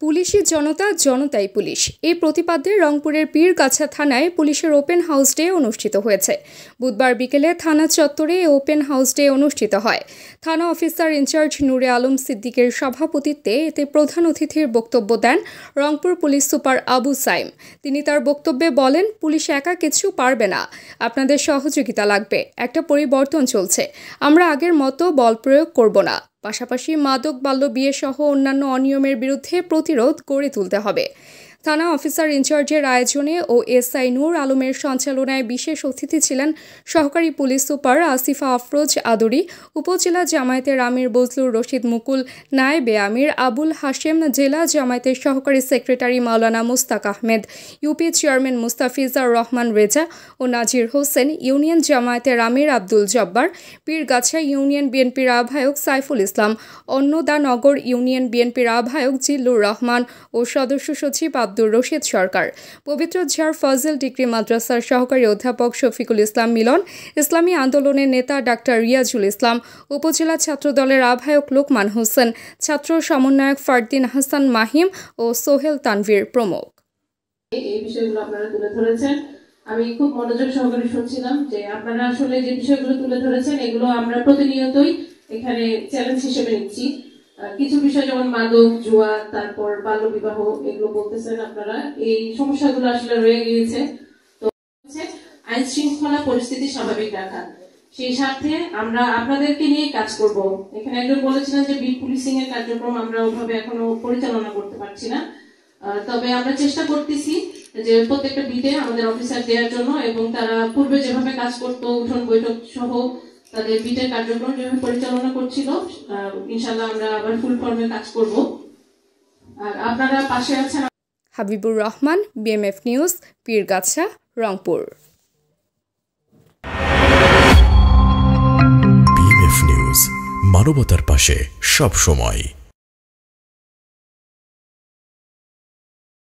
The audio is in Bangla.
পুলিশি জনতা জনতাই পুলিশ এই প্রতিপাদ্যে রংপুরের পীরগাছা থানায় পুলিশের ওপেন হাউস ডে অনুষ্ঠিত হয়েছে। বুধবার বিকেলে থানা চত্বরে ওপেন হাউস ডে অনুষ্ঠিত হয়। থানা অফিসার ইনচার্জ নূরে আলম সিদ্দিকের সভাপতিত্বে এতে প্রধান অতিথির বক্তব্য দেন রংপুর পুলিশ সুপার আবু সাইম। তিনি তার বক্তব্যে বলেন, পুলিশ একা কিছু পারবে না, আপনাদের সহযোগিতা লাগবে। একটা পরিবর্তন চলছে, আমরা আগের মতো বল প্রয়োগ করব না। পাশাপাশি মাদক বাল্য বিয়ে সহ অন্যান্য অনিয়মের বিরুদ্ধে প্রতিরোধ গড়ে তুলতে হবে। থানা অফিসার ইনচার্জের আয়োজনে ও এসআই নূর আলমের সঞ্চালনায় বিশেষ অতিথি ছিলেন সহকারী পুলিশ সুপার আসিফা আফরোজ আদুরি, উপজেলা জামায়াতের আমির বজলুর রশিদ মুকুল, নায়েবে আমির আবুল হাশেম, জেলা জামায়াতের সহকারী সেক্রেটারি মাওলানা মুস্তাক আহমেদ, ইউপি চেয়ারম্যান মুস্তাফিজার রহমান রেজা ও নাজির হোসেন, ইউনিয়ন জামায়াতের আমির আব্দুল জব্বার, পীরগাছা ইউনিয়ন বিএনপির আহ্বায়ক সাইফুল ইসলাম, অন্নদানগর ইউনিয়ন বিএনপির আহ্বায়ক জিল্লুর রহমান ও সদস্য সচিব আব্দুর রশিদ সরকার, পবিত্র ঝাড় ফজল ডিগ্রি মাদ্রাসার সহকারী অধ্যাপক শফিকুল ইসলাম মিলন, ইসলামী আন্দোলনের নেতা ডাক্তার রিয়াজুল ইসলাম, উপজেলা ছাত্রদলের আহ্বায়ক লোকমান হোসেন, ছাত্র সমন্বয়ক ফারদিন হাসান মাহিম ও সোহেল তানভীর প্রমুখ। এই বিষয়গুলো আপনারা তুলে ধরেছেন, আমি খুব মনোযোগ সহকারে শুনছিলাম যে আপনারা আসলে যে বিষয়গুলো তুলে ধরেছেন এগুলো আমরা প্রতিনিয়তই এখানে চ্যালেঞ্জ হিসেবে নিচ্ছি। কিছু বিষয় যেমন মাদক, জুয়া, তারপর বাল্য বিবাহ, এগুলো বলতেছেন আপনারা, এই সমস্যাগুলো আসলে রয়ে গিয়েছে। তো আইন শৃঙ্খলা পরিস্থিতি স্বাভাবিক রাখা, সেই সাথে আমরা আপনাদেরকে নিয়ে কাজ করব। এখানে একজন বলেছিলেন যে বিট পুলিশিং এর কার্যক্রম আমরা ওভাবে এখনো পরিচালনা করতে পারছি না, তবে আমরা চেষ্টা করতেছি যে প্রত্যেকটা বিটে আমাদের অফিসার দেওয়ার জন্য, এবং তারা পূর্বে যেভাবে কাজ করতো উঠোন বৈঠক সহ তাদের বিটের কার্যক্রম যেভাবে পরিচালনা করছিল, ইনশাআল্লাহ আমরা আবার ফুল ফর্মে কাজ করব। আর আপনারা পাশে আছেন। Habibur Rahman, BMF news, Pirgachha, Rangpur. BMF news, মানবতার পাশে সব সময়।